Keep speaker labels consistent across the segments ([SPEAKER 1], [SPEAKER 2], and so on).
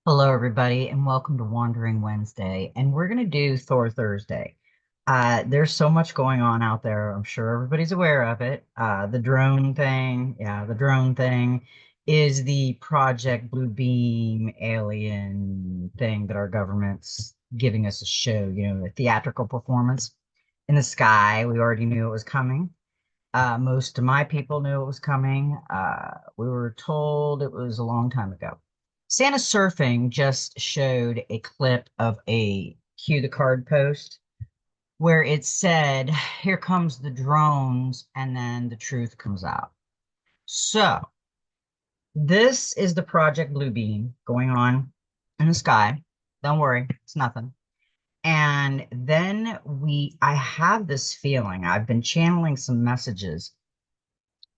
[SPEAKER 1] Hello, everybody, and welcome to Wandering Wednesday. And we're going to do Thor Thursday. There's so much going on out there. I'm sure everybody's aware of it. The drone thing, yeah, the drone thing is the Project Blue Beam alien thing that our government's giving us a show, a theatrical performance in the sky. We already knew it was coming. Most of my people knew it was coming. We were told it was a long time ago. Santa Surfing just showed a clip of a cue the card post where it said, "Here comes the drones," and then the truth comes out. So, this is the Project Bluebeam going on in the sky. Don't worry, it's nothing. And then I have this feeling, I've been channeling some messages.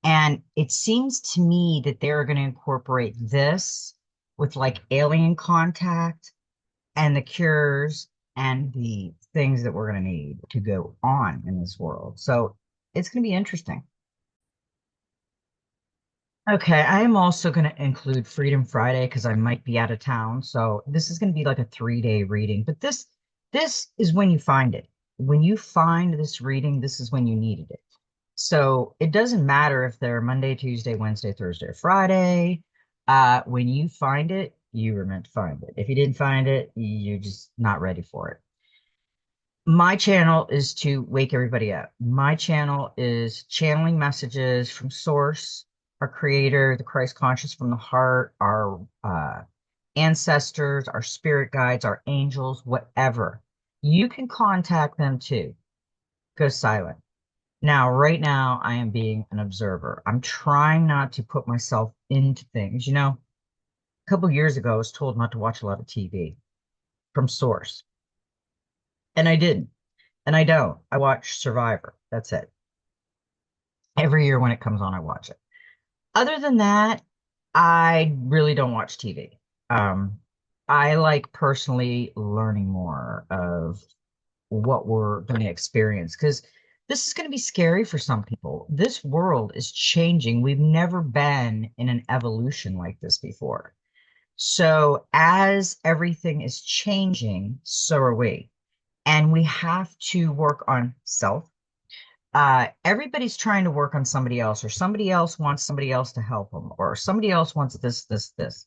[SPEAKER 1] And it seems to me that they're going to incorporate this with like alien contact and the cures and the things that we're going to need to go on in this world. So it's going to be interesting. Okay, I am also going to include Freedom Friday because I might be out of town. So this is going to be like a 3-day reading. But this is when you find it. When you find this reading, this is when you needed it. So it doesn't matter if they're Monday, Tuesday, Wednesday, Thursday, or Friday. When you find it, you were meant to find it. If you didn't find it, you're just not ready for it. My channel is to wake everybody up. My channel is channeling messages from Source, our creator, the Christ conscious from the heart, our ancestors, our spirit guides, our angels, whatever. You can contact them too. Go silent. Now, right now, I am being an observer. I'm trying not to put myself into things. A couple years ago, I was told not to watch a lot of TV from Source, and I didn't, and I don't. I watch Survivor. That's it. Every year when it comes on, I watch it. Other than that, I really don't watch TV. Um, I like personally learning more of what we're going to experience because this is going to be scary for some people. This world is changing. We've never been in an evolution like this before. So, as everything is changing, so are we. And we have to work on self. Everybody's trying to work on somebody else, or somebody else wants somebody else to help them, or somebody else wants this.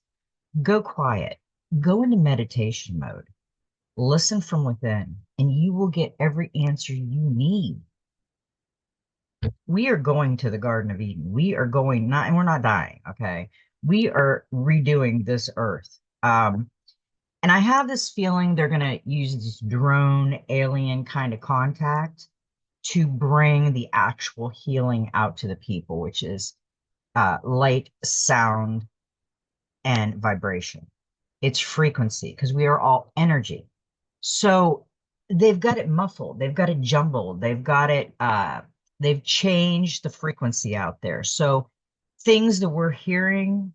[SPEAKER 1] Go quiet, go into meditation mode. Listen from within, and you will get every answer you need. We are going to the Garden of Eden. We are going not, and we're not dying, okay? We are redoing this earth. And I have this feeling they're going to use this drone alien kind of contact to bring the actual healing out to the people, which is light, sound, and vibration. It's frequency because we are all energy. So they've got it muffled, they've got it jumbled, they've changed the frequency out there. So things that we're hearing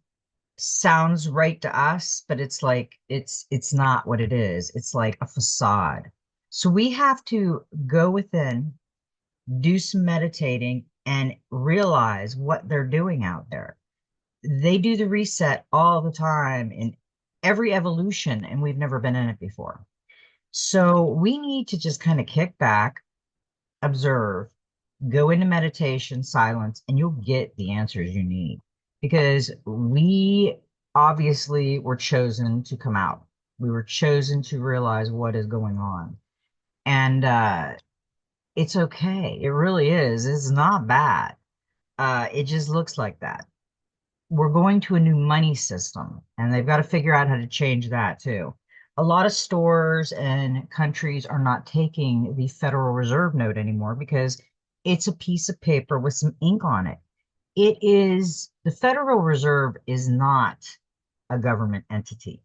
[SPEAKER 1] sounds right to us, but it's like it's not what it is. It's like a facade. So we have to go within, do some meditating, and realize what they're doing out there. They do the reset all the time in every evolution, and we've never been in it before. So we need to just kind of kick back, observe, go into meditation, silence, and you'll get the answers you need. Because we obviously were chosen to come out. We were chosen to realize what is going on. And it's okay. It really is. It's not bad. It just looks like that. We're going to a new money system, and they've got to figure out how to change that too. A lot of stores and countries are not taking the Federal Reserve note anymore because it's a piece of paper with some ink on it. The Federal Reserve is not a government entity.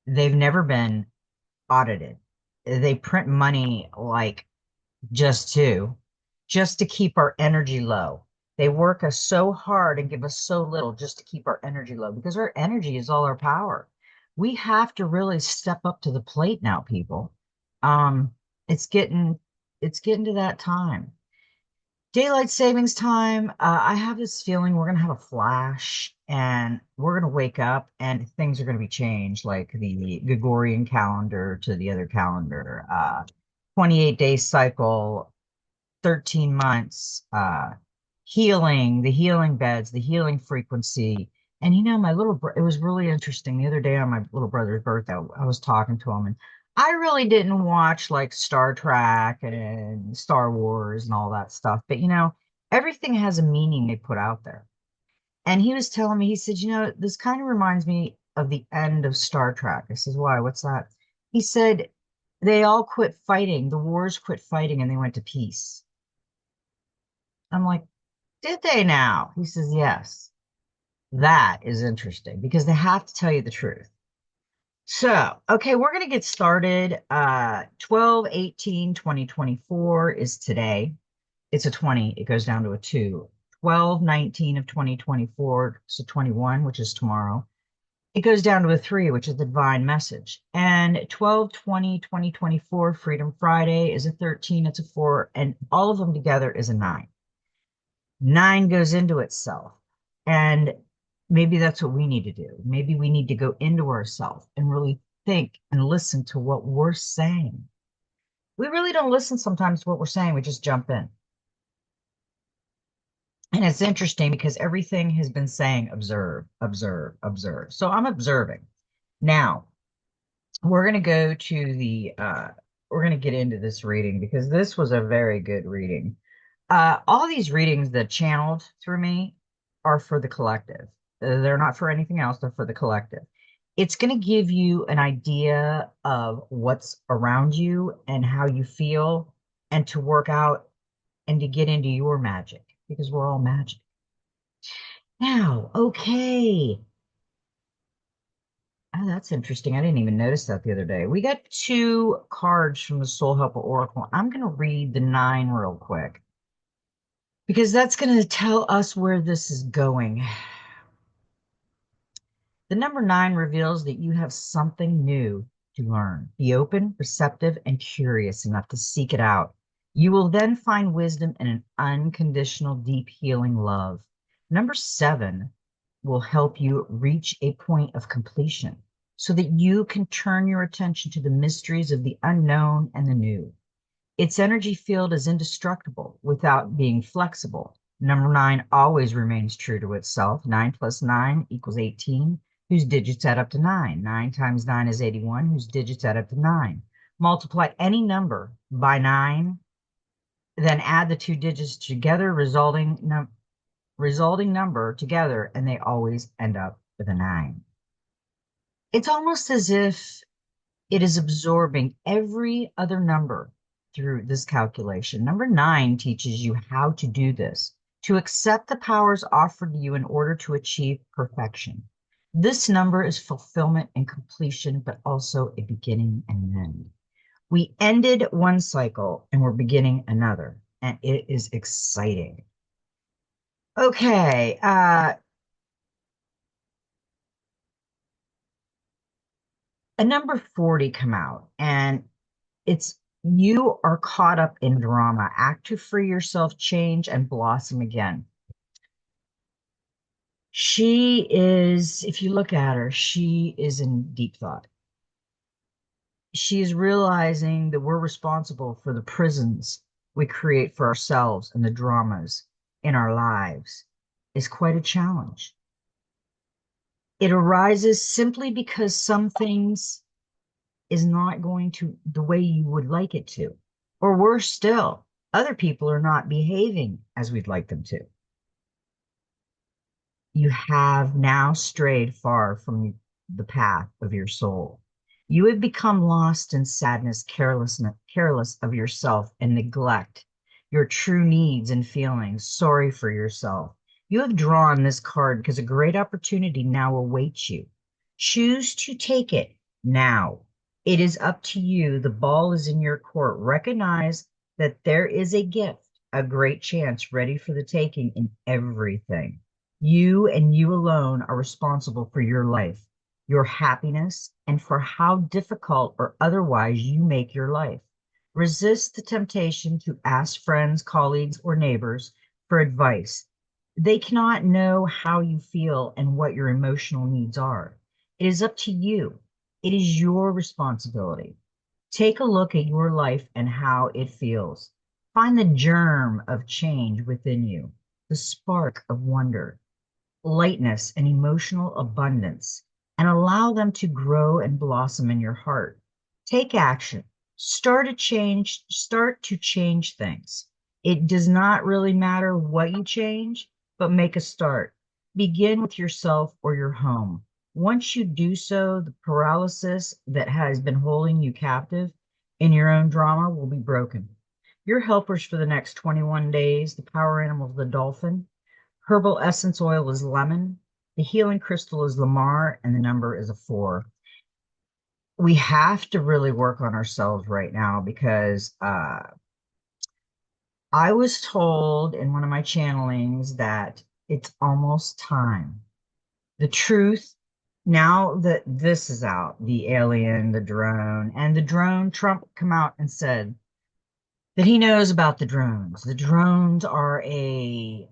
[SPEAKER 1] They've never been audited. They print money like just to keep our energy low. They work us so hard and give us so little just to keep our energy low because our energy is all our power. We have to really step up to the plate now, people. Um, it's getting to that time. Daylight savings time. I have this feeling we're going to have a flash and we're going to wake up and things are going to be changed, like the Gregorian calendar to the other calendar, 28-day cycle, 13 months, healing, the healing beds, the healing frequency. And my it was really interesting. The other day on my little brother's birthday, I was talking to him, and I really didn't watch like Star Trek and Star Wars and all that stuff. But everything has a meaning they put out there. And he was telling me, he said, this kind of reminds me of the end of Star Trek. I says, why? What's that? He said, they all quit fighting. The wars quit fighting and they went to peace. I'm like, did they now? He says, yes. That is interesting because they have to tell you the truth. So, okay, we're going to get started. 12/18/2024 is today. It's a 20. It goes down to a 2. 12/19 of 2024, so 21, which is tomorrow. It goes down to a 3, which is the divine message. And 12/20/2024, Freedom Friday, is a 13. It's a 4. And all of them together is a 9. 9 goes into itself. And maybe that's what we need to do. Maybe we need to go into ourselves and really think and listen to what we're saying. We really don't listen sometimes to what we're saying. We just jump in. And it's interesting because everything has been saying observe, observe, observe. So I'm observing. Now, we're going to go to we're going to get into this reading because this was a very good reading. All these readings that channeled through me are for the collective. They're not for anything else. They're for the collective. It's going to give you an idea of what's around you and how you feel and to work out and to get into your magic because we're all magic. Now, okay. Oh, that's interesting. I didn't even notice that the other day. We got 2 cards from the Soul Helper Oracle. I'm going to read the 9 real quick because that's going to tell us where this is going. The number 9 reveals that you have something new to learn. Be open, receptive, and curious enough to seek it out. You will then find wisdom in an unconditional, deep healing love. Number 7 will help you reach a point of completion so that you can turn your attention to the mysteries of the unknown and the new. Its energy field is indestructible without being flexible. Number 9 always remains true to itself. 9 plus 9 equals 18, whose digits add up to 9. 9 times 9 is 81, whose digits add up to 9. Multiply any number by 9, then add the 2 digits together, resulting number together, and they always end up with a 9. It's almost as if it is absorbing every other number through this calculation. Number 9 teaches you how to do this, to accept the powers offered to you in order to achieve perfection. This number is fulfillment and completion, but also a beginning and an end. We ended one cycle and we're beginning another, and it is exciting. Okay, a number 40 come out, and it's you are caught up in drama. Act to free yourself, change, and blossom again. She is, if you look at her, she is in deep thought. She is realizing that we're responsible for the prisons we create for ourselves and the dramas in our lives is quite a challenge. It arises simply because some things is not going to the way you would like it to. Or worse still, other people are not behaving as we'd like them to. You have now strayed far from the path of your soul. You have become lost in sadness, careless of yourself, and neglect your true needs and feelings. Sorry for yourself. You have drawn this card because a great opportunity now awaits you. Choose to take it now. It is up to you. The ball is in your court. Recognize that there is a gift, a great chance ready for the taking in everything. You and you alone are responsible for your life, your happiness, and for how difficult or otherwise you make your life. Resist the temptation to ask friends, colleagues, or neighbors for advice. They cannot know how you feel and what your emotional needs are. It is up to you. It is your responsibility. Take a look at your life and how it feels. Find the germ of change within you, the spark of wonder, lightness, and emotional abundance, and allow them to grow and blossom in your heart. Take action. Start to change things. It does not really matter what you change, but make a start. Begin with yourself or your home. Once you do so, the paralysis that has been holding you captive in your own drama will be broken. Your helpers for the next 21 days, the power animal is the dolphin, herbal essence oil is lemon. The healing crystal is Lamar, and the number is a 4. We have to really work on ourselves right now because I was told in one of my channelings that it's almost time. The truth, now that this is out, the alien, the drone, Trump come out and said that he knows about the drones. The drones are a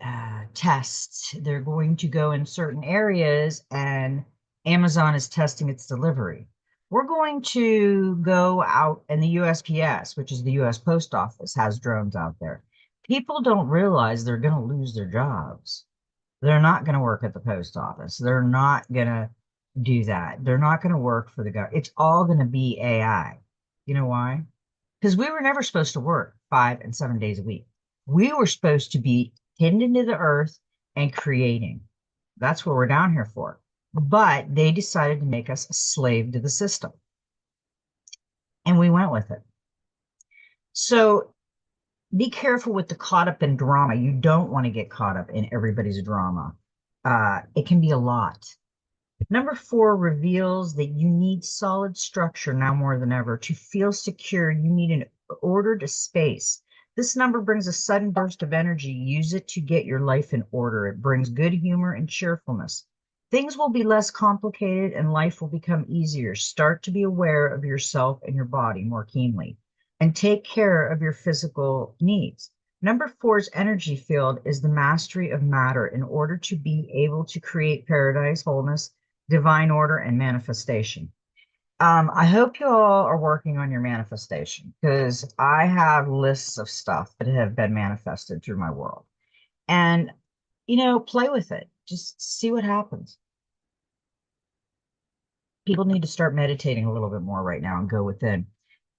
[SPEAKER 1] test. They're going to go in certain areas, and Amazon is testing its delivery. We're going to go out, and the USPS, which is the US Post Office, has drones out there. People don't realize they're going to lose their jobs. They're not going to work at the post office. They're not going to do that. They're not going to work for the government. It's all going to be AI. You know why? Because we were never supposed to work 5 and 7 days a week. We were supposed to be hidden into the earth and creating. That's what we're down here for. But they decided to make us a slave to the system. And we went with it. So be careful with the caught up in drama. You don't want to get caught up in everybody's drama. It can be a lot. Number 4 reveals that you need solid structure now more than ever. To feel secure, you need an ordered space. This number brings a sudden burst of energy. Use it to get your life in order. It brings good humor and cheerfulness. Things will be less complicated and life will become easier. Start to be aware of yourself and your body more keenly and take care of your physical needs. Number 4's energy field is the mastery of matter in order to be able to create paradise, wholeness, divine order, and manifestation. I hope you all are working on your manifestation because I have lists of stuff that have been manifested through my world. And, play with it. Just see what happens. People need to start meditating a little bit more right now and go within.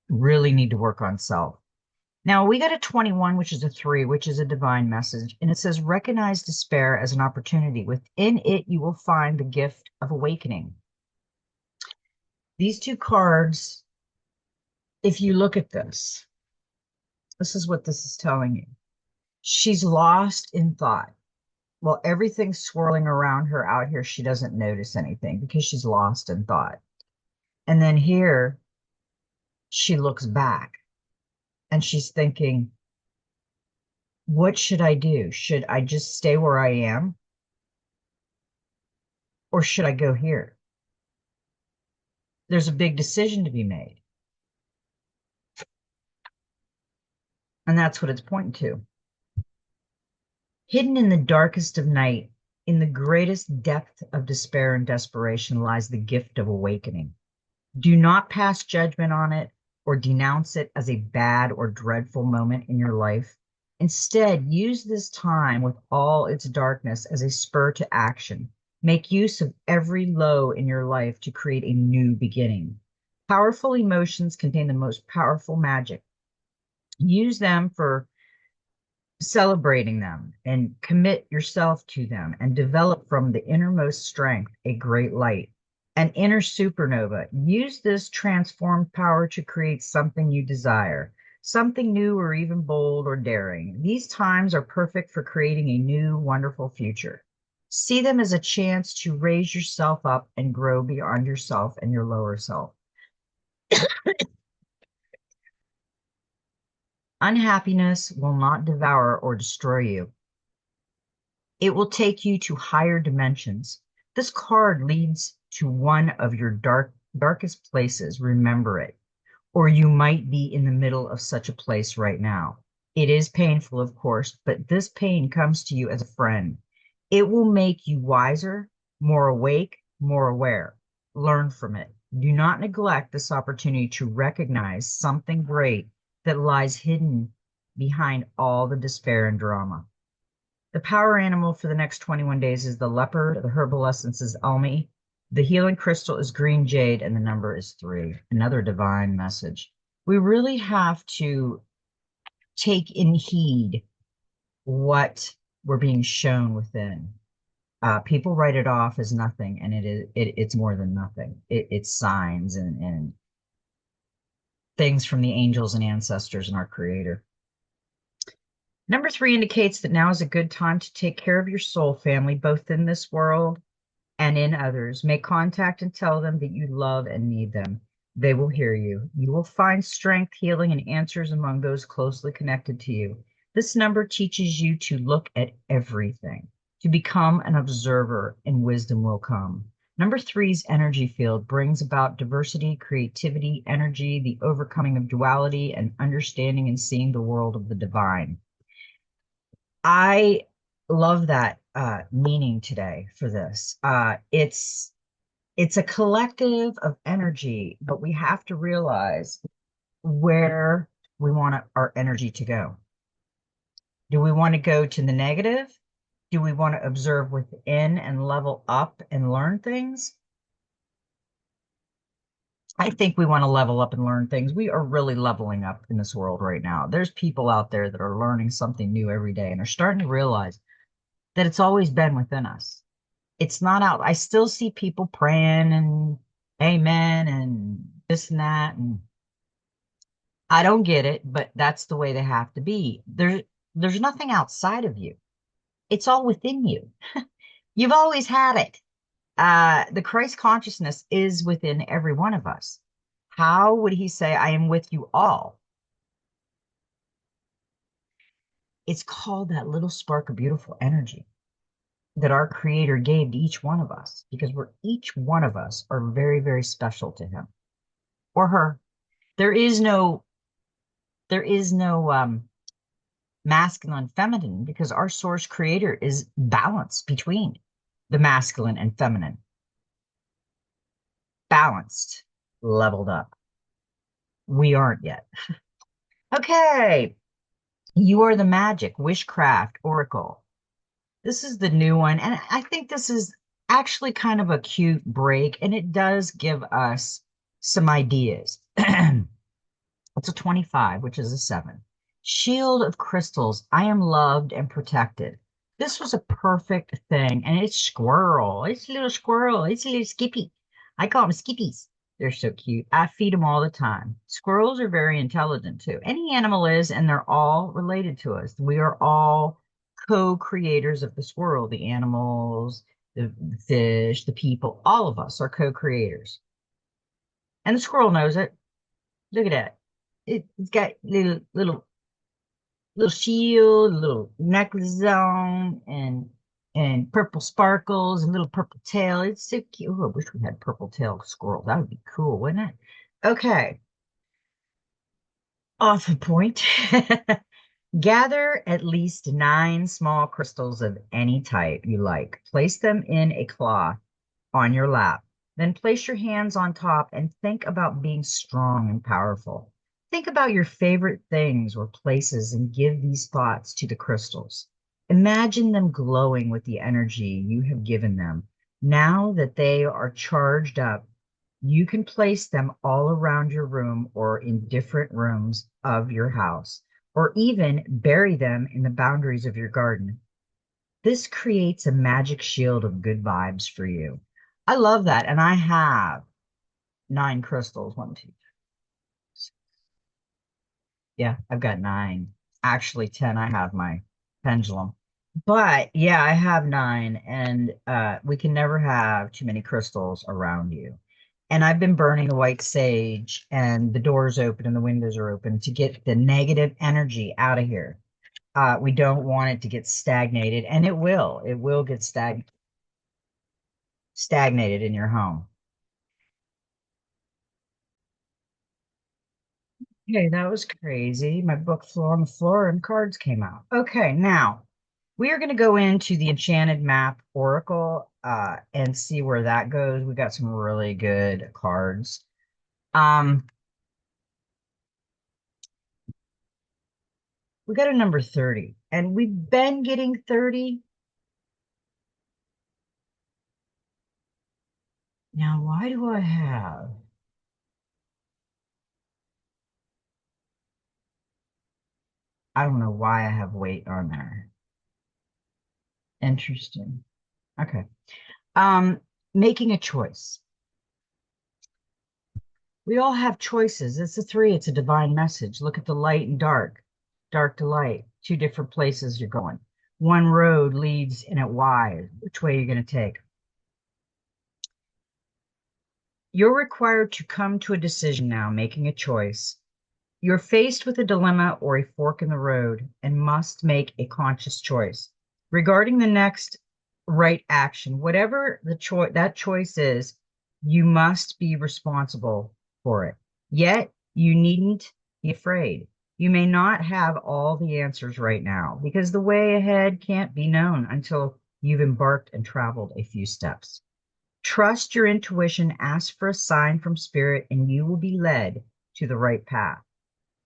[SPEAKER 1] Really need to work on self. Now we got a 21, which is a 3, which is a divine message. And it says, recognize despair as an opportunity. Within it, you will find the gift of awakening. These two cards, if you look at this is what this is telling you. She's lost in thought. Well, everything's swirling around her out here. She doesn't notice anything because she's lost in thought. And then here, she looks back and she's thinking, what should I do? Should I just stay where I am? Or should I go here? There's a big decision to be made. And that's what it's pointing to. Hidden in the darkest of night, in the greatest depth of despair and desperation, lies the gift of awakening. Do not pass judgment on it or denounce it as a bad or dreadful moment in your life. Instead, use this time with all its darkness as a spur to action. Make use of every low in your life to create a new beginning. Powerful emotions contain the most powerful magic. Use them for celebrating them and commit yourself to them and develop from the innermost strength a great light, an inner supernova. Use this transformed power to create something you desire, something new or even bold or daring. These times are perfect for creating a new, wonderful future. See them as a chance to raise yourself up and grow beyond yourself and your lower self. Unhappiness will not devour or destroy you. It will take you to higher dimensions. This card leads to one of your darkest places. Remember it. or you might be in the middle of such a place right now. It is painful, of course, but this pain comes to you as a friend. It will make you wiser, more awake, more aware. Learn from it. Do not neglect this opportunity to recognize something great that lies hidden behind all the despair and drama. The power animal for the next 21 days is the leopard. The herbal essence is Almi. The healing crystal is green jade, and the number is 3. Another divine message. We really have to take in heed what we're being shown within. People write it off as nothing, and it's more than nothing. It's signs and things from the angels and ancestors and our creator. Number 3 indicates that now is a good time to take care of your soul family, both in this world and in others. Make contact and tell them that you love and need them. They will hear you. You will find strength, healing, and answers among those closely connected to you. This number teaches you to look at everything, to become an observer, and wisdom will come. Number 3's energy field brings about diversity, creativity, energy, the overcoming of duality, and understanding and seeing the world of the divine. I love that meaning today for this. It's a collective of energy, but we have to realize where we want our energy to go. Do we want to go to the negative? Do we want to observe within and level up and learn things? I think we want to level up and learn things. We are really leveling up in this world right now. There's people out there that are learning something new every day and are starting to realize that it's always been within us. It's not out. I still see people praying and amen and this and that. And I don't get it, but that's the way they have to be. There's nothing outside of you. It's all within you. You've always had it. The Christ consciousness is within every one of us. How would he say, I am with you all? It's called that little spark of beautiful energy that our creator gave to each one of us, because each one of us are very, very special to him or her. There is no masculine feminine, because our source creator is balanced between the masculine and feminine, balanced, leveled up. We aren't yet. Okay, you are the magic wishcraft oracle. This is the new one, and I think this is actually kind of a cute break, and it does give us some ideas. It's a 25, which is a 7. Shield of crystals. I am loved and protected. This was a perfect thing, and it's squirrel. It's a little squirrel. It's a little skippy. I call them skippies. They're so cute. I feed them all the time. Squirrels are very intelligent too. Any animal is, and they're all related to us. We are all co-creators of this world. The animals, the fish, the people, all of us are co-creators. And the squirrel knows it. Look at that. It's got little shield, little necklace on, and purple sparkles and little purple tail. It's so cute. Oh, I wish we had purple tail squirrel. That would be cool, wouldn't it? Okay, off the point. Gather at least 9 small crystals of any type you like. Place them in a cloth on your lap. Then place your hands on top and think about being strong and powerful. Think about your favorite things or places and give these thoughts to the crystals. Imagine them glowing with the energy you have given them. Now that they are charged up, you can place them all around your room or in different rooms of your house, or even bury them in the boundaries of your garden. This creates a magic shield of good vibes for you. I love that. And I have 9 crystals. 1, 2. Yeah, I've got 9. Actually, 10. I have my pendulum. But yeah, I have 9. And we can never have too many crystals around you. And I've been burning the white sage, and the doors open and the windows are open to get the negative energy out of here. We don't want it to get stagnated, and it will. It will get stagnated in your home. Okay, that was crazy. My book flew on the floor and cards came out. Okay, now we are going to go into the Enchanted Map Oracle and see where that goes. We got some really good cards. Um, we got a number 30, and we've been getting 30. Now, why do I have? I don't know why I have weight on there. Interesting. Okay. Um, Making a choice. We all have choices. It's a three, it's a divine message. Look at the light and dark, dark to light, two different places you're going. One road leads in it wide. Which way are you going to take? You're required to come to a decision now, making a choice. You're faced with a dilemma or a fork in the road and must make a conscious choice regarding the next right action. Whatever the choice that choice is, you must be responsible for it. Yet you needn't be afraid. You may not have all the answers right now because the way ahead can't be known until you've embarked and traveled a few steps. Trust your intuition, ask for a sign from spirit, and you will be led to the right path.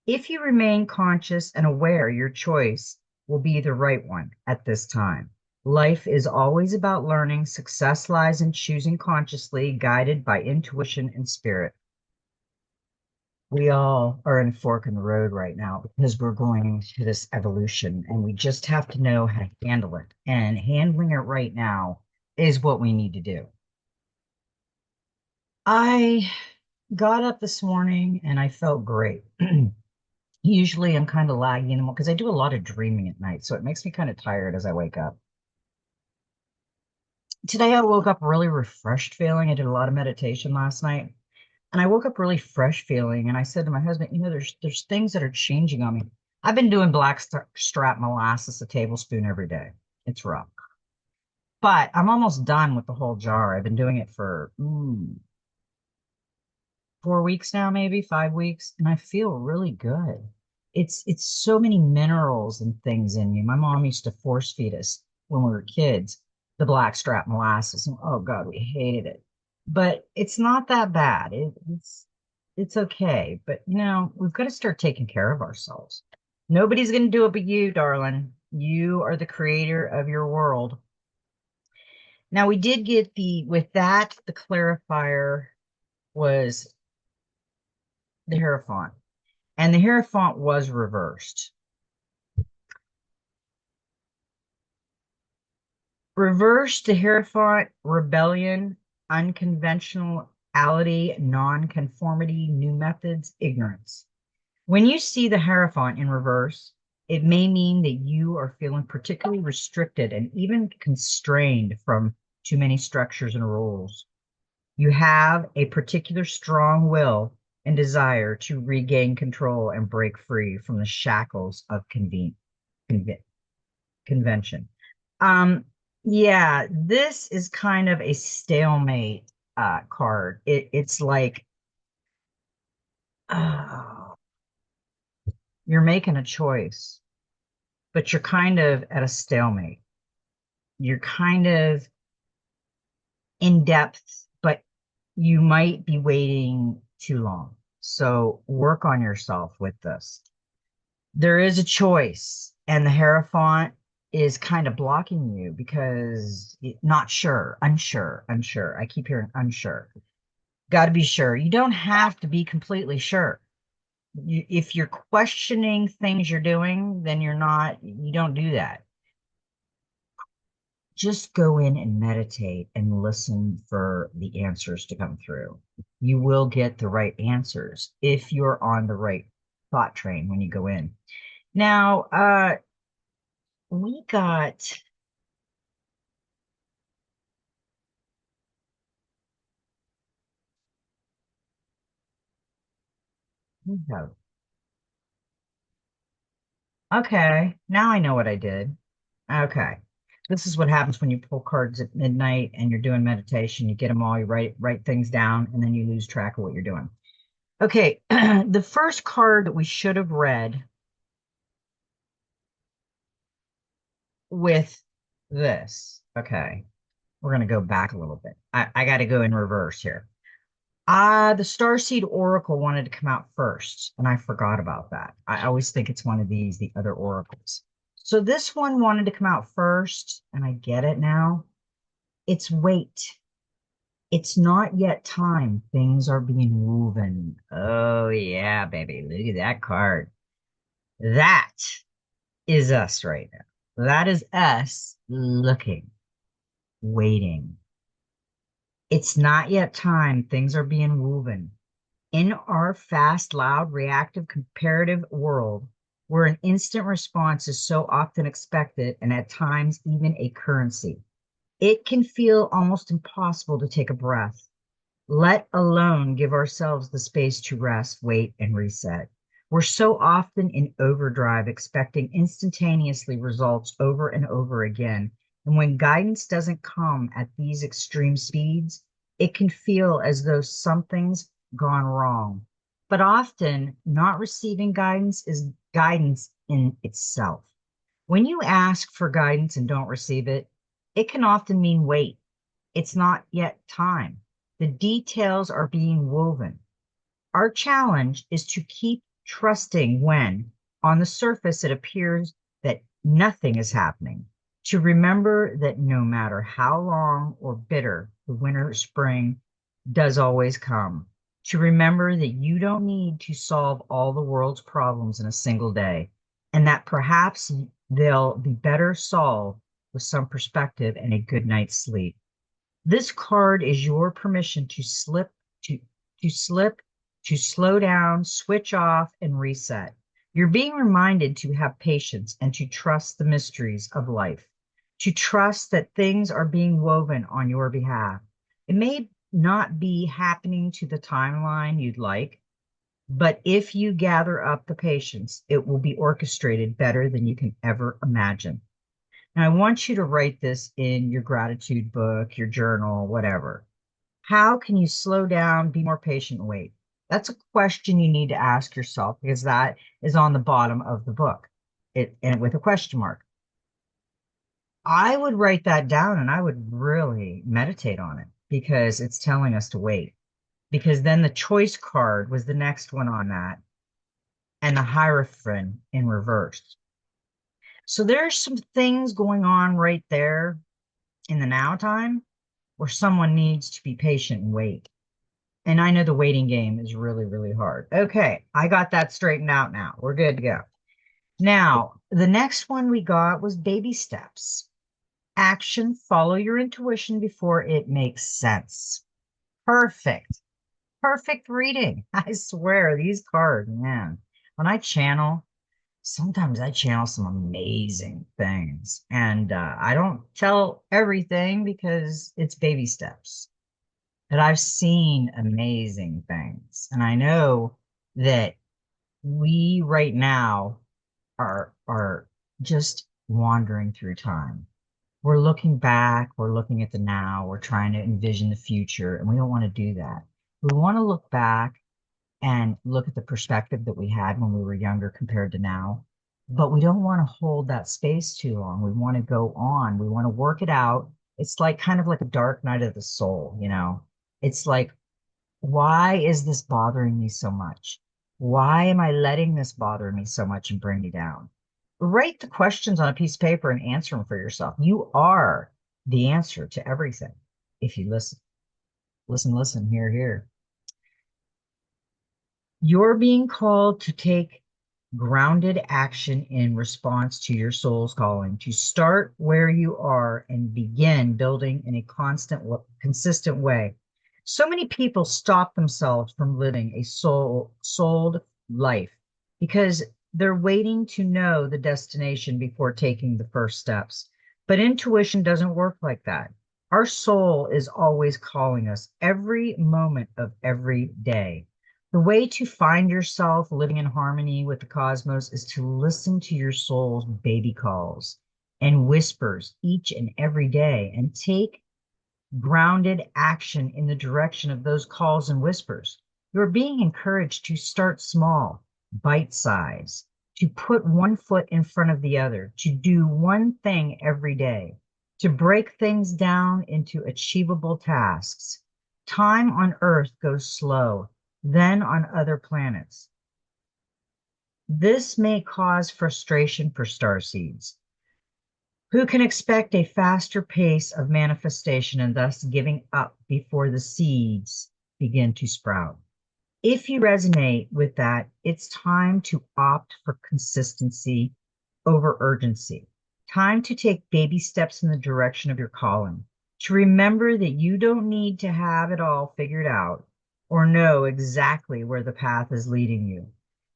[SPEAKER 1] If you remain conscious and aware, your choice will be the right one at this time. Life is always about learning. Success lies in choosing consciously, guided by intuition and spirit. We all are in a fork in the road right now because we're going to this evolution and we just have to know how to handle it. And handling it right now is what we need to do. I got up this morning and I felt great. Usually I'm kind of lagging because I do a lot of dreaming at night, so it makes me kind of tired as I wake up. Today I woke up really refreshed feeling. I did a lot of meditation last night, and I woke up really fresh feeling. And I said to my husband, there's things that are changing on me. I've been doing strap molasses a tablespoon every day. It's rough, but I'm almost done with the whole jar. I've been doing it for 4 weeks now, maybe 5 weeks, and I feel really good. It's so many minerals and things in you. My mom used to force feed us when we were kids the blackstrap molasses, and oh God, we hated it. But it's not that bad. It's okay. But we've got to start taking care of ourselves. Nobody's going to do it but you, darling. You are the creator of your world. Now we did get the clarifier was the Hierophant. And the Hierophant was reversed. Reversed the Hierophant, rebellion, unconventionality, nonconformity, new methods, ignorance. When you see the Hierophant in reverse, it may mean that you are feeling particularly restricted and even constrained from too many structures and rules. You have a particular strong will and desire to regain control and break free from the shackles of conven- convention. Um, yeah, this is kind of a stalemate card. It's like oh, you're making a choice, but you're kind of at a stalemate. You're kind of in depth, but you might be waiting too long. So work on yourself with this. There is a choice, and the Hierophant is kind of blocking you because not sure, unsure, unsure. I keep hearing unsure. Got to be sure. You don't have to be completely sure. If you're questioning things you're doing, then you don't do that. Just go in and meditate and listen for the answers to come through. You will get the right answers if you're on the right thought train when you go in. Now, we got, we have, okay, now I know what I did. Okay. This is what happens when you pull cards at midnight and you're doing meditation. You get them all, you write things down, and then you lose track of what you're doing. Okay, the first card that we should have read with this. Okay, we're gonna go back a little bit. I got to go in reverse here. The Starseed Oracle wanted to come out first, and I forgot about that. I always think it's one of these, the other oracles. So this one wanted to come out first, and I get it now. It's wait. It's not yet time. Things are being woven. Oh, yeah, baby. Look at that card. That is us right now. That is us looking, waiting. It's not yet time. Things are being woven. In our fast, loud, reactive, comparative world, where an instant response is so often expected and at times even a currency, it can feel almost impossible to take a breath, let alone give ourselves the space to rest, wait, and reset. We're so often in overdrive, expecting instantaneously results over and over again. And when guidance doesn't come at these extreme speeds, it can feel as though something's gone wrong. But often, not receiving guidance is guidance in itself. When you ask for guidance and don't receive it, it can often mean wait. It's not yet time. The details are being woven. Our challenge is to keep trusting when, on the surface, it appears that nothing is happening. To remember that no matter how long or bitter the winter or spring does always come. To remember that you don't need to solve all the world's problems in a single day, and that perhaps they'll be better solved with some perspective and a good night's sleep. This card is your permission to to slip, to slow down, switch off, and reset. You're being reminded to have patience and to trust the mysteries of life, to trust that things are being woven on your behalf. It may not be happening to the timeline you'd like, but if you gather up the patience, it will be orchestrated better than you can ever imagine. And I want you to write this in your gratitude book, your journal, whatever. How can you slow down, be more patient, wait? That's a question you need to ask yourself because that is on the bottom of the book. And with a question mark. I would write that down and I would really meditate on it because it's telling us to wait. Because then the choice card was the next one on that, and the Hierophant in reverse. So there's some things going on right there in the now time where someone needs to be patient and wait. And I know the waiting game is really, really hard. Okay, I got that straightened out now. We're good to go. Now, the next one we got was baby steps. Action, follow your intuition before it makes sense. Perfect. Perfect reading. I swear, these cards, man. When I channel, sometimes I channel some amazing things. And I don't tell everything because it's baby steps. But I've seen amazing things. And I know that we right now are just wandering through time. We're looking back, we're looking at the now, we're trying to envision the future, and we don't want to do that. We want to look back and look at the perspective that we had when we were younger compared to now. But we don't want to hold that space too long. We want to go on. We want to work it out. It's like kind of like a dark night of the soul, you know? It's like, why is this bothering me so much? Why am I letting this bother me so much and bring me down? Write the questions on a piece of paper and answer them for yourself. You are the answer to everything if you listen. Listen, listen, hear, hear. You're being called to take grounded action in response to your soul's calling, to start where you are and begin building in a consistent way. So many people stop themselves from living a souled life because they're waiting to know the destination before taking the first steps. But intuition doesn't work like that. Our soul is always calling us every moment of every day. The way to find yourself living in harmony with the cosmos is to listen to your soul's baby calls and whispers each and every day and take grounded action in the direction of those calls and whispers. You're being encouraged to start small, bite size, to put one foot in front of the other, to do one thing every day, to break things down into achievable tasks. Time on Earth goes slow, then on other planets. This may cause frustration for starseeds, who can expect a faster pace of manifestation and thus giving up before the seeds begin to sprout. If you resonate with that, it's time to opt for consistency over urgency. Time to take baby steps in the direction of your calling. To remember that you don't need to have it all figured out or know exactly where the path is leading you.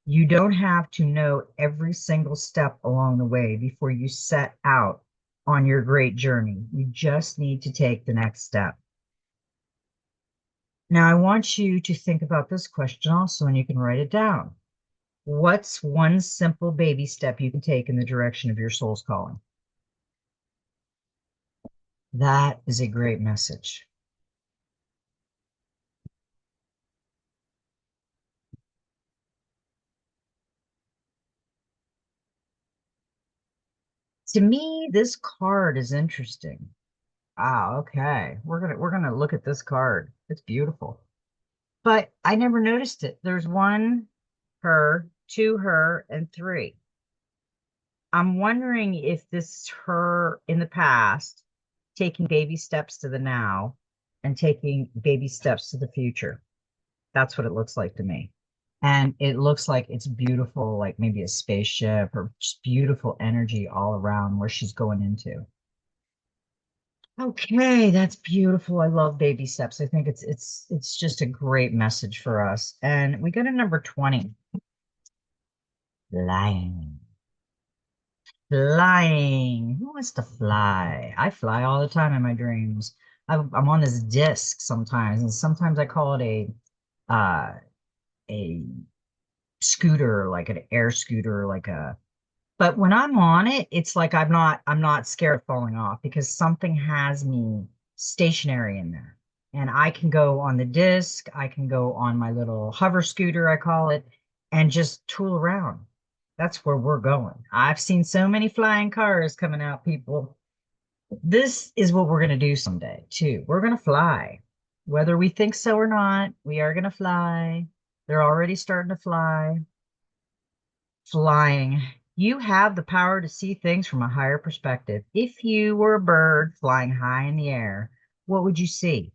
[SPEAKER 1] You don't have to know every single step along the way before you set out on your great journey. You just need to take the next step. Now, I want you to think about this question also, and you can write it down. What's one simple baby step you can take in the direction of your soul's calling? That is a great message. To me, this card is interesting. Ah, okay. We're gonna look at this card. It's beautiful. But I never noticed it. There's one her, two her, and three. I'm wondering if this is her in the past taking baby steps to the now and taking baby steps to the future. That's what it looks like to me. And it looks like it's beautiful, like maybe a spaceship or just beautiful energy all around where she's going into. Okay, that's beautiful. I love baby steps. I think it's just a great message for us. And we go to number 20, flying. Flying. Who wants to fly? I fly all the time in my dreams. I'm on this disc sometimes, and sometimes I call it uh a scooter, like an air scooter, like a but when I'm on it, it's like I'm not scared of falling off because something has me stationary in there. And I can go on the disc, I can go on my little hover scooter, I call it, and just tool around. That's where we're going. I've seen so many flying cars coming out, people. This is what we're going to do someday, too. We're going to fly. Whether we think so or not, we are going to fly. They're already starting to fly. Flying. You have the power to see things from a higher perspective. If you were a bird flying high in the air, what would you see?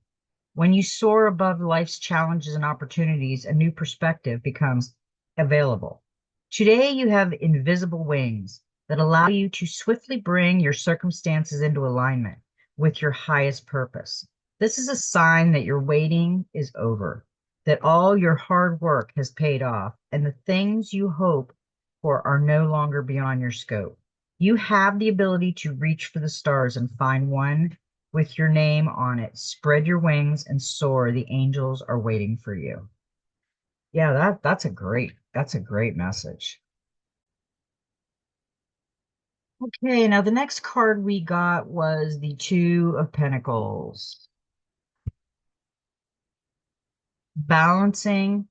[SPEAKER 1] When you soar above life's challenges and opportunities, a new perspective becomes available. Today, you have invisible wings that allow you to swiftly bring your circumstances into alignment with your highest purpose. This is a sign that your waiting is over, that all your hard work has paid off, and the things you hope for are no longer beyond your scope. You have the ability to reach for the stars and find one with your name on it. Spread your wings and soar. The angels are waiting for you. Yeah, that's a great message. Okay, now the next card we got was the Two of Pentacles. Balancing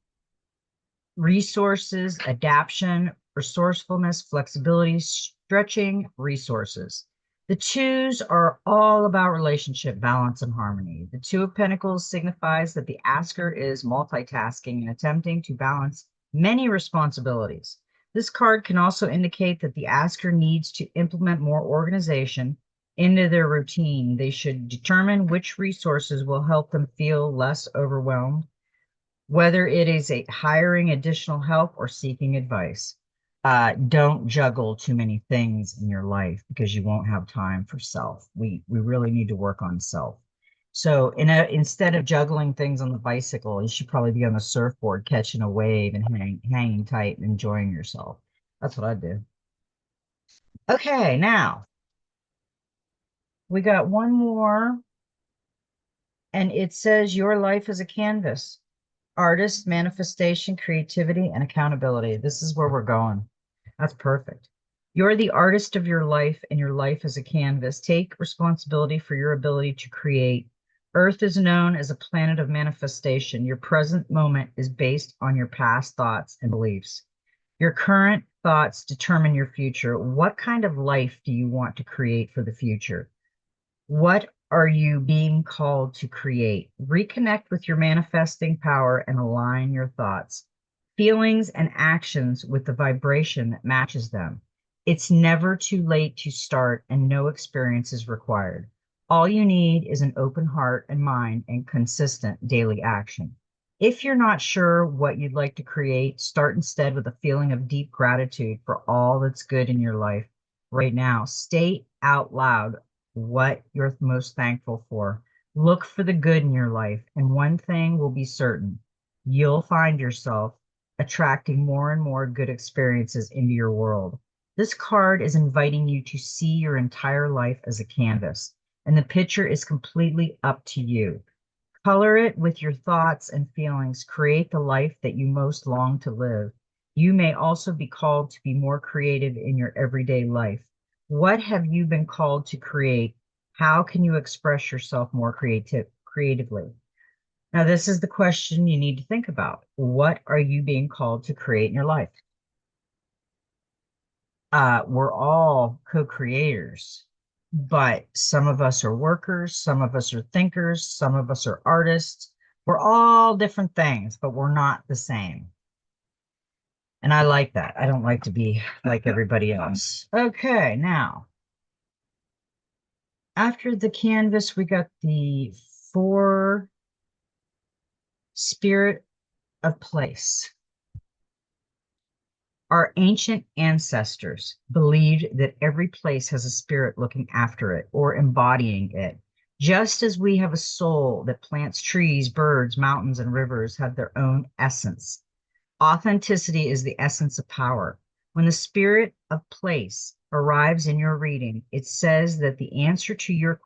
[SPEAKER 1] resources, adaptation, resourcefulness, flexibility, stretching resources. The twos are all about relationship balance and harmony. The Two of Pentacles signifies that the asker is multitasking and attempting to balance many responsibilities. This card can also indicate that the asker needs to implement more organization into their routine. They should determine which resources will help them feel less overwhelmed, whether it is a hiring additional help or seeking advice. Don't juggle too many things in your life because you won't have time for self. We really need to work on self. So instead of juggling things on the bicycle, you should probably be on the surfboard catching a wave and hanging tight and enjoying yourself. That's what I do. Okay, now we got one more, and it says your life is a canvas. Artist, manifestation, creativity, and accountability. This is where we're going. That's perfect. You're the artist of your life, and your life is a canvas. Take responsibility for your ability to create Earth is known as a planet of manifestation. Your present moment is based on your past thoughts and beliefs. Your current thoughts determine your future. What kind of life do you want to create for the future? What are you being called to create? Reconnect with your manifesting power and align your thoughts, feelings, and actions with the vibration that matches them. It's never too late to start, and no experience is required. All you need is an open heart and mind and consistent daily action. If you're not sure what you'd like to create, start instead with a feeling of deep gratitude for all that's good in your life right now. State out loud what you're most thankful for. Look for the good in your life, and one thing will be certain: you'll find yourself attracting more and more good experiences into your world. This card is inviting you to see your entire life as a canvas, and the picture is completely up to you. Color it with your thoughts and feelings. Create the life that you most long to live. You may also be called to be more creative in your everyday life. What have you been called to create? How can you express yourself more creatively? Now, this is the question you need to think about. What are you being called to create in your life? We're all co-creators, but some of us are workers, some of us are thinkers, some of us are artists. We're all different things, but we're not the same. And I like that. I don't like to be like everybody else. Okay, now, after the canvas, we got the four spirit of place. Our ancient ancestors believed that every place has a spirit looking after it or embodying it. Just as we have a soul that plants trees, birds, mountains, and rivers have their own essence. Authenticity is the essence of power. When the spirit of place arrives in your reading, it says that the answer to your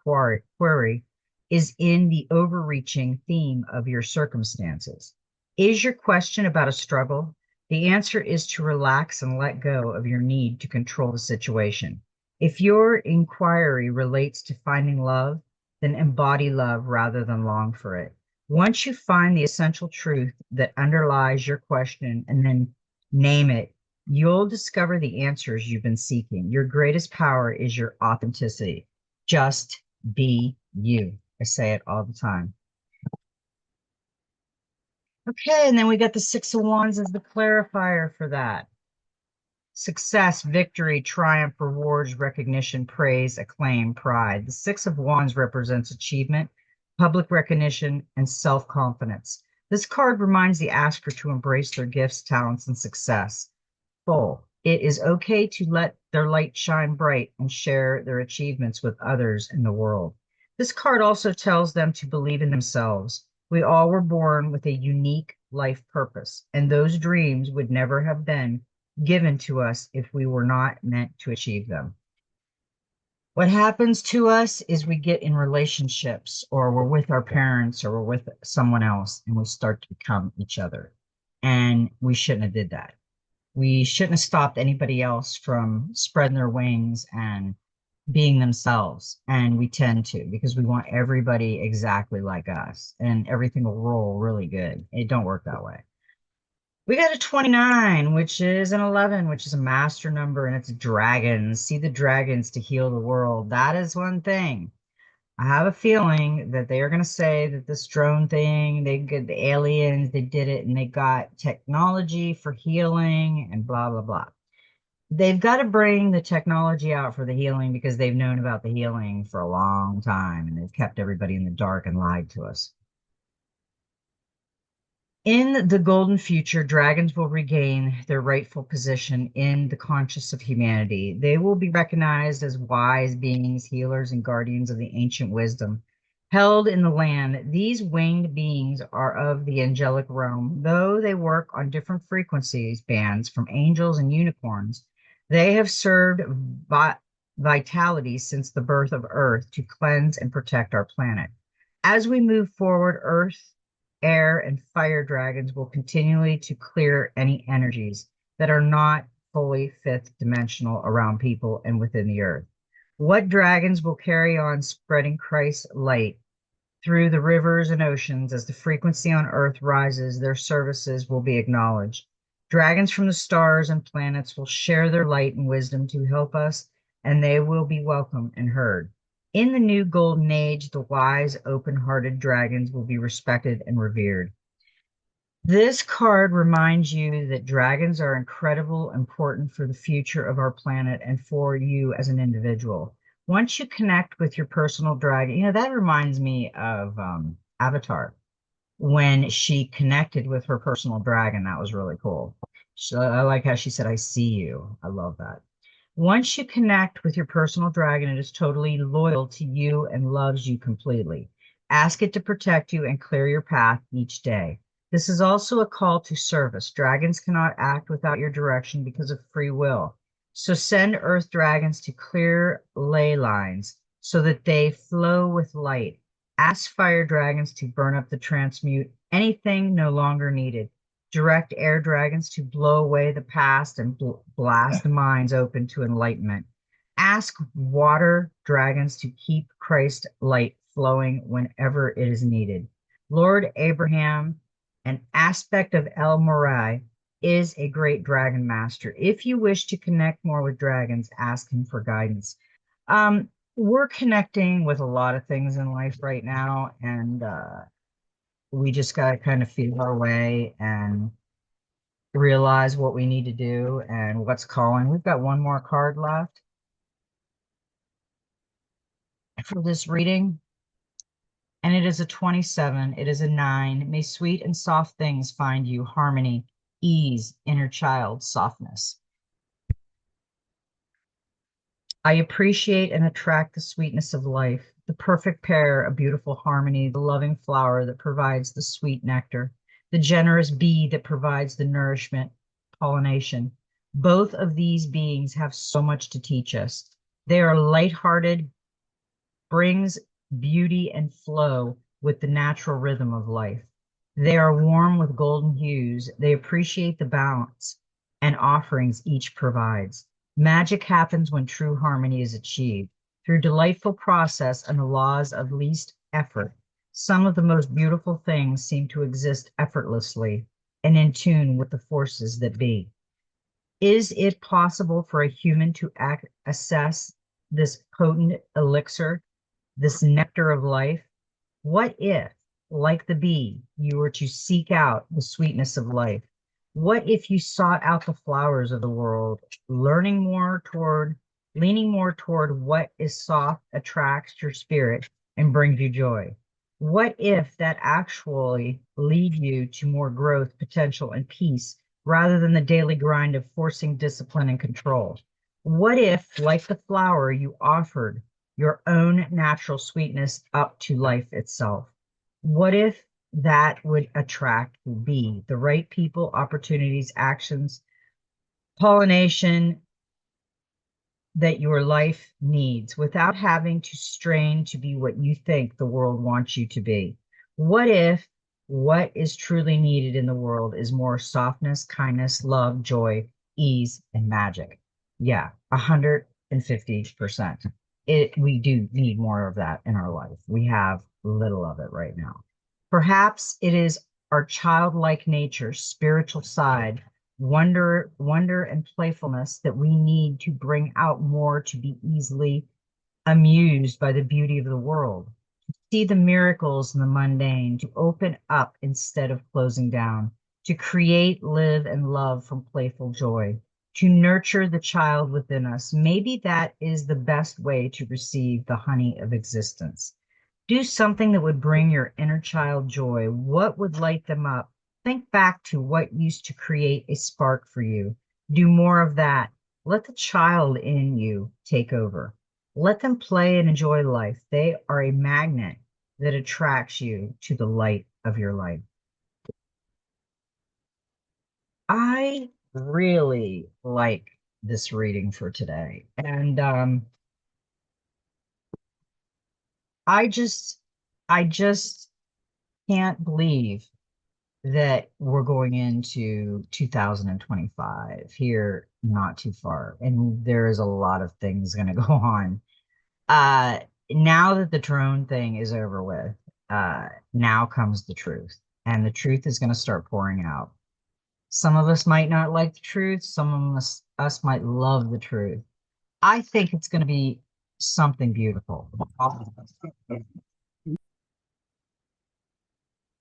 [SPEAKER 1] query is in the overreaching theme of your circumstances. Is your question about a struggle? The answer is to relax and let go of your need to control the situation. If your inquiry relates to finding love, then embody love rather than long for it. Once you find the essential truth that underlies your question and then name it, you'll discover the answers you've been seeking. Your greatest power is your authenticity. Just be you. I say it all the time. Okay, and then we got the Six of Wands as the clarifier for that. Success, victory, triumph, rewards, recognition, praise, acclaim, pride. The Six of Wands represents achievement, public recognition, and self-confidence. This card reminds the asker to embrace their gifts, talents, and success. Full. It is okay to let their light shine bright and share their achievements with others in the world. This card also tells them to believe in themselves. We all were born with a unique life purpose, and those dreams would never have been given to us if we were not meant to achieve them. What happens to us is we get in relationships, or we're with our parents, or we're with someone else, and we start to become each other. And we shouldn't have did that. We shouldn't have stopped anybody else from spreading their wings and being themselves. And we tend to, because we want everybody exactly like us, and everything will roll really good. It don't work that way. We got a 29, which is an 11, which is a master number, and it's dragons. See the dragons to heal the world. That is one thing. I have a feeling that they are going to say that this drone thing, they get the aliens, they did it, and they got technology for healing and blah, blah, blah. They've got to bring the technology out for the healing because they've known about the healing for a long time, and they've kept everybody in the dark and lied to us. In the golden future, dragons will regain their rightful position in the conscious of humanity. They will be recognized as wise beings, healers, and guardians of the ancient wisdom held in the land. These winged beings are of the angelic realm. Though they work on different frequencies bands from angels and unicorns, they have served vitality since the birth of Earth to cleanse and protect our planet. As we move forward, Earth, air, and fire dragons will continually to clear any energies that are not fully fifth dimensional around people and within the earth. What dragons will carry on spreading Christ's light through the rivers and oceans. As the frequency on Earth rises, their services will be acknowledged. Dragons from the stars and planets will share their light and wisdom to help us, and they will be welcome and heard. In the new golden age, the wise, open-hearted dragons will be respected and revered. This card reminds you that dragons are incredible, important for the future of our planet and for you as an individual. Once you connect with your personal dragon, that reminds me of Avatar when she connected with her personal dragon. That was really cool. So I like how she said, I see you. I love that. Once you connect with your personal dragon, it is totally loyal to you and loves you completely. Ask it to protect you and clear your path each day. This is also a call to service. Dragons cannot act without your direction because of free will. So send earth dragons to clear ley lines so that they flow with light. Ask fire dragons to burn up the transmute anything no longer needed. Direct air dragons to blow away the past and blast the minds open to enlightenment. Ask water dragons to keep Christ's light flowing whenever it is needed. Lord Abraham, an aspect of El Morai, is a great dragon master. If you wish to connect more with dragons, ask him for guidance. We're connecting with a lot of things in life right now, and we just got to kind of feel our way and realize what we need to do and what's calling. We've got one more card left for this reading, and it is a 27. It is a 9. May sweet and soft things find you, harmony, ease, inner child, softness. I appreciate and attract the sweetness of life, the perfect pair, a beautiful harmony, the loving flower that provides the sweet nectar, the generous bee that provides the nourishment, pollination. Both of these beings have so much to teach us. They are lighthearted, brings beauty and flow with the natural rhythm of life. They are warm with golden hues. They appreciate the balance and offerings each provides. Magic happens when true harmony is achieved. Through delightful process and the laws of least effort, some of the most beautiful things seem to exist effortlessly and in tune with the forces that be. Is it possible for a human to assess this potent elixir, this nectar of life? What if, like the bee, you were to seek out the sweetness of life? What if you sought out the flowers of the world, leaning more toward what is soft, attracts your spirit, and brings you joy? What if that actually lead you to more growth, potential, and peace rather than the daily grind of forcing discipline and control? What if, like the flower, you offered your own natural sweetness up to life itself? What if that would attract be the right people, opportunities, actions, pollination that your life needs without having to strain to be what you think the world wants you to be? What if what is truly needed in the world is more softness, kindness, love, joy, ease, and magic? Yeah, 150%. We do need more of that in our life. We have little of it right now. Perhaps it is our childlike nature, spiritual side, wonder and playfulness that we need to bring out more to be easily amused by the beauty of the world, to see the miracles in the mundane, to open up instead of closing down, to create, live, and love from playful joy, to nurture the child within us. Maybe that is the best way to receive the honey of existence. Do something that would bring your inner child joy. What would light them up? Think back to what used to create a spark for you. Do more of that. Let the child in you take over. Let them play and enjoy life. They are a magnet that attracts you to the light of your life. I really like this reading for today. And I just I just can't believe that we're going into 2025 here not too far, and there is a lot of things going to go on. Uh, Now that the drone thing is over with, now comes the truth, and the truth is going to start pouring out. Some of us might not like the truth. Some of us might love the truth. I think it's going to be something beautiful.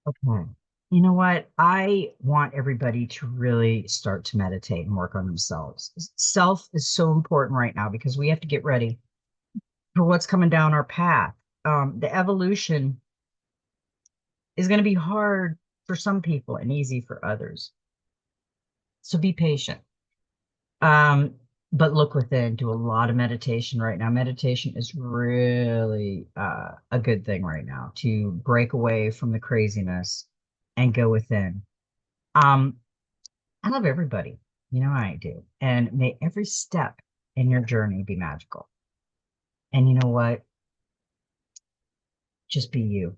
[SPEAKER 1] Okay. You know what? I want everybody to really start to meditate and work on themselves. Self is so important right now because we have to get ready for what's coming down our path. The evolution is going to be hard for some people and easy for others. So be patient. Um, but look within, do a lot of meditation right now. Meditation is really a good thing right now to break away from the craziness and go within. Um, I love everybody. You know I do. And may every step in your journey be magical. And you know what? Just be you.